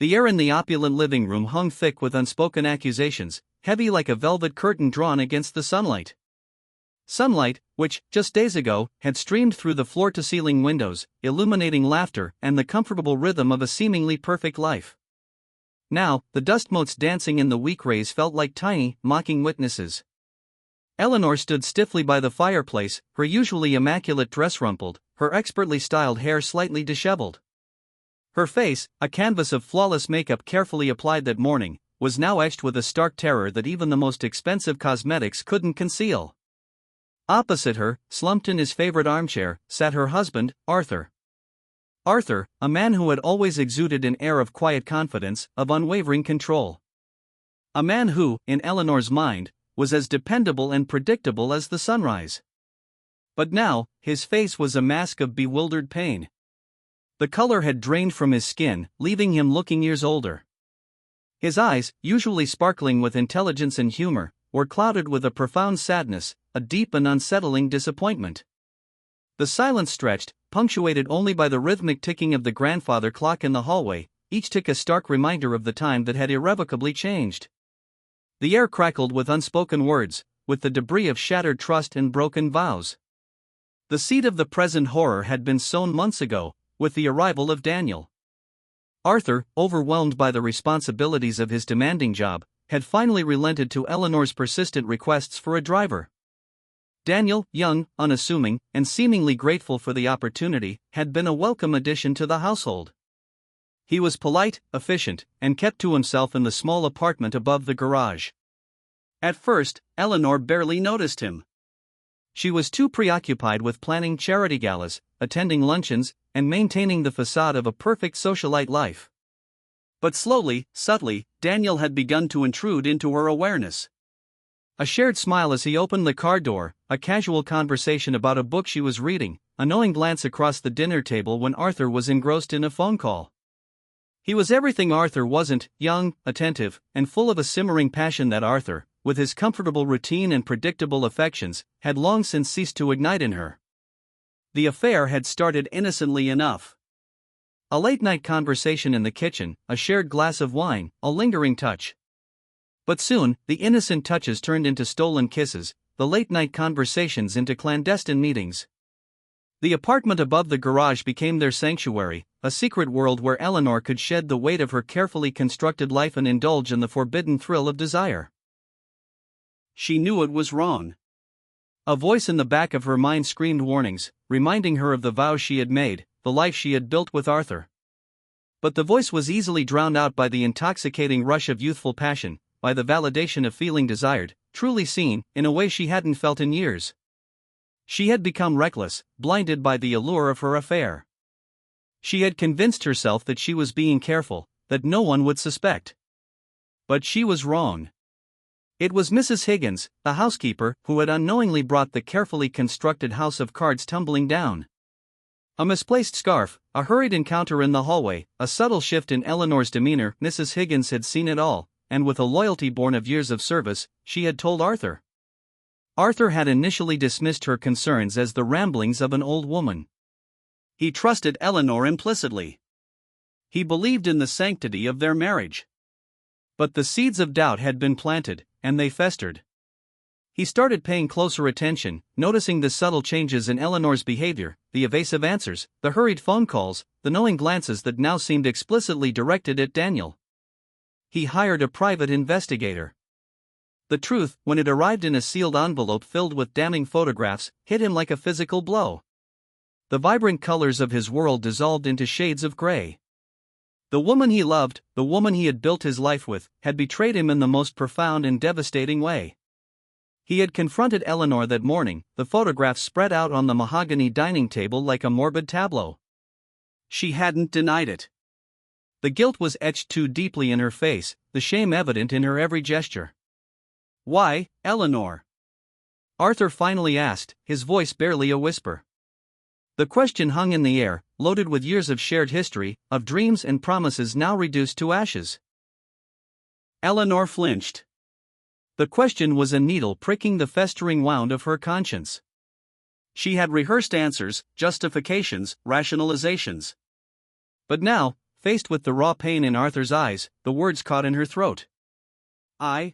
The air in the opulent living room hung thick with unspoken accusations, heavy like a velvet curtain drawn against the sunlight. Sunlight, which, just days ago, had streamed through the floor-to-ceiling windows, illuminating laughter and the comfortable rhythm of a seemingly perfect life. Now, the dust motes dancing in the weak rays felt like tiny, mocking witnesses. Eleanor stood stiffly by the fireplace, her usually immaculate dress rumpled, her expertly styled hair slightly disheveled. Her face, a canvas of flawless makeup carefully applied that morning, was now etched with a stark terror that even the most expensive cosmetics couldn't conceal. Opposite her, slumped in his favorite armchair, sat her husband, Arthur. Arthur, a man who had always exuded an air of quiet confidence, of unwavering control. A man who, in Eleanor's mind, was as dependable and predictable as the sunrise. But now, his face was a mask of bewildered pain. The color had drained from his skin, leaving him looking years older. His eyes, usually sparkling with intelligence and humor, were clouded with a profound sadness, a deep and unsettling disappointment. The silence stretched, punctuated only by the rhythmic ticking of the grandfather clock in the hallway, each tick a stark reminder of the time that had irrevocably changed. The air crackled with unspoken words, with the debris of shattered trust and broken vows. The seed of the present horror had been sown months ago, with the arrival of Daniel. Arthur, overwhelmed by the responsibilities of his demanding job, had finally relented to Eleanor's persistent requests for a driver. Daniel, young, unassuming, and seemingly grateful for the opportunity, had been a welcome addition to the household. He was polite, efficient, and kept to himself in the small apartment above the garage. At first, Eleanor barely noticed him. She was too preoccupied with planning charity galas, attending luncheons, and maintaining the facade of a perfect socialite life. But slowly, subtly, Daniel had begun to intrude into her awareness. A shared smile as he opened the car door, a casual conversation about a book she was reading, a knowing glance across the dinner table when Arthur was engrossed in a phone call. He was everything Arthur wasn't, young, attentive, and full of a simmering passion that Arthur, with his comfortable routine and predictable affections, had long since ceased to ignite in her. The affair had started innocently enough. A late-night conversation in the kitchen, a shared glass of wine, a lingering touch. But soon, the innocent touches turned into stolen kisses, the late-night conversations into clandestine meetings. The apartment above the garage became their sanctuary, a secret world where Eleanor could shed the weight of her carefully constructed life and indulge in the forbidden thrill of desire. She knew it was wrong. A voice in the back of her mind screamed warnings, reminding her of the vows she had made, the life she had built with Arthur. But the voice was easily drowned out by the intoxicating rush of youthful passion, by the validation of feeling desired, truly seen, in a way she hadn't felt in years. She had become reckless, blinded by the allure of her affair. She had convinced herself that she was being careful, that no one would suspect. But she was wrong. It was Mrs. Higgins, the housekeeper, who had unknowingly brought the carefully constructed house of cards tumbling down. A misplaced scarf, a hurried encounter in the hallway, a subtle shift in Eleanor's demeanor. Mrs. Higgins had seen it all, and with a loyalty born of years of service, she had told Arthur. Arthur had initially dismissed her concerns as the ramblings of an old woman. He trusted Eleanor implicitly. He believed in the sanctity of their marriage. But the seeds of doubt had been planted, and they festered. He started paying closer attention, noticing the subtle changes in Eleanor's behavior, the evasive answers, the hurried phone calls, the knowing glances that now seemed explicitly directed at Daniel. He hired a private investigator. The truth, when it arrived in a sealed envelope filled with damning photographs, hit him like a physical blow. The vibrant colors of his world dissolved into shades of gray. The woman he loved, the woman he had built his life with, had betrayed him in the most profound and devastating way. He had confronted Eleanor that morning, the photographs spread out on the mahogany dining table like a morbid tableau. She hadn't denied it. The guilt was etched too deeply in her face, the shame evident in her every gesture. "Why, Eleanor?" Arthur finally asked, his voice barely a whisper. The question hung in the air, loaded with years of shared history, of dreams and promises now reduced to ashes. Eleanor flinched. The question was a needle pricking the festering wound of her conscience. She had rehearsed answers, justifications, rationalizations. But now, faced with the raw pain in Arthur's eyes, the words caught in her throat. I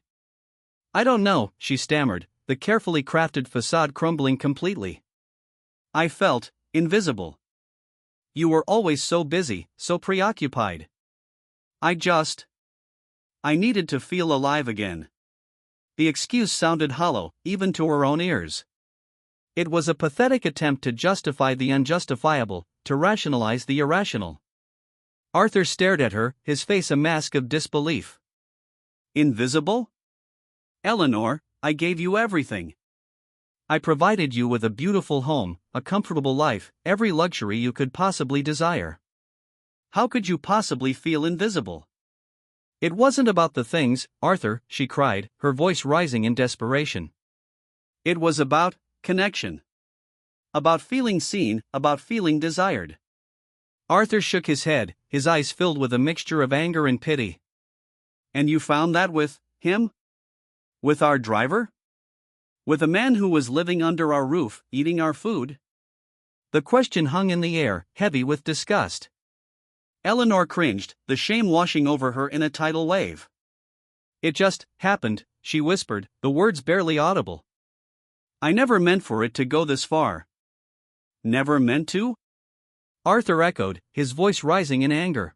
don't know, she stammered, the carefully crafted facade crumbling completely. I felt invisible. You were always so busy, so preoccupied. I needed to feel alive again. The excuse sounded hollow, even to her own ears. It was a pathetic attempt to justify the unjustifiable, to rationalize the irrational. Arthur stared at her, his face a mask of disbelief. Invisible? Eleanor, I gave you everything. I provided you with a beautiful home, a comfortable life, every luxury you could possibly desire. How could you possibly feel invisible? It wasn't about the things, Arthur, she cried, her voice rising in desperation. It was about connection. About feeling seen, about feeling desired. Arthur shook his head, his eyes filled with a mixture of anger and pity. And you found that with him? With our driver? With a man who was living under our roof, eating our food? The question hung in the air, heavy with disgust. Eleanor cringed, the shame washing over her in a tidal wave. It just happened, she whispered, the words barely audible. I never meant for it to go this far. Never meant to? Arthur echoed, his voice rising in anger.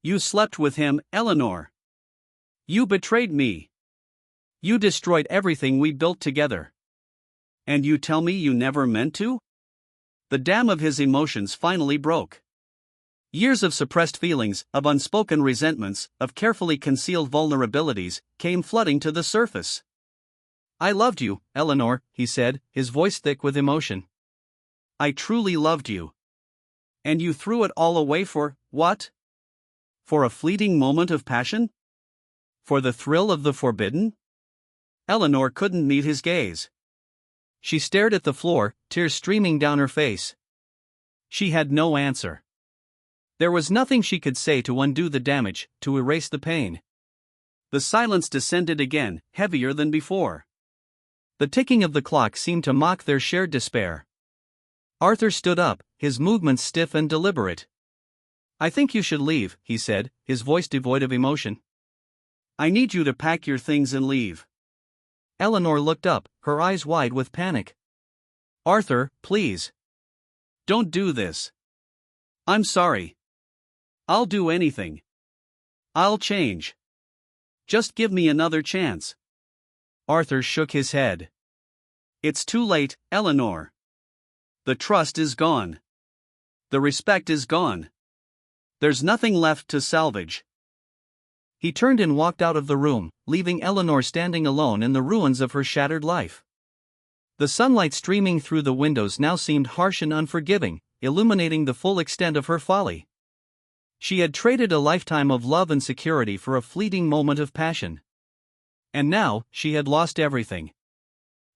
You slept with him, Eleanor. You betrayed me. You destroyed everything we built together. And you tell me you never meant to? The dam of his emotions finally broke. Years of suppressed feelings, of unspoken resentments, of carefully concealed vulnerabilities, came flooding to the surface. I loved you, Eleanor, he said, his voice thick with emotion. I truly loved you. And you threw it all away for, what? For a fleeting moment of passion? For the thrill of the forbidden? Eleanor couldn't meet his gaze. She stared at the floor, tears streaming down her face. She had no answer. There was nothing she could say to undo the damage, to erase the pain. The silence descended again, heavier than before. The ticking of the clock seemed to mock their shared despair. Arthur stood up, his movements stiff and deliberate. I think you should leave, he said, his voice devoid of emotion. I need you to pack your things and leave. Eleanor looked up, her eyes wide with panic. Arthur, please. Don't do this. I'm sorry. I'll do anything. I'll change. Just give me another chance. Arthur shook his head. It's too late, Eleanor. The trust is gone. The respect is gone. There's nothing left to salvage. He turned and walked out of the room, leaving Eleanor standing alone in the ruins of her shattered life. The sunlight streaming through the windows now seemed harsh and unforgiving, illuminating the full extent of her folly. She had traded a lifetime of love and security for a fleeting moment of passion. And now, she had lost everything.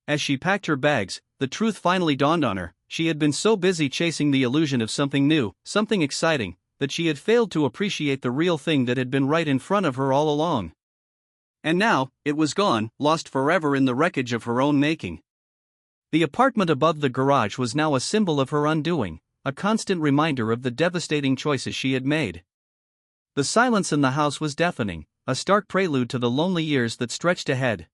As she packed her bags, the truth finally dawned on her. She had been so busy chasing the illusion of something new, something exciting, that she had failed to appreciate the real thing that had been right in front of her all along. And now, it was gone, lost forever in the wreckage of her own making. The apartment above the garage was now a symbol of her undoing, a constant reminder of the devastating choices she had made. The silence in the house was deafening, a stark prelude to the lonely years that stretched ahead.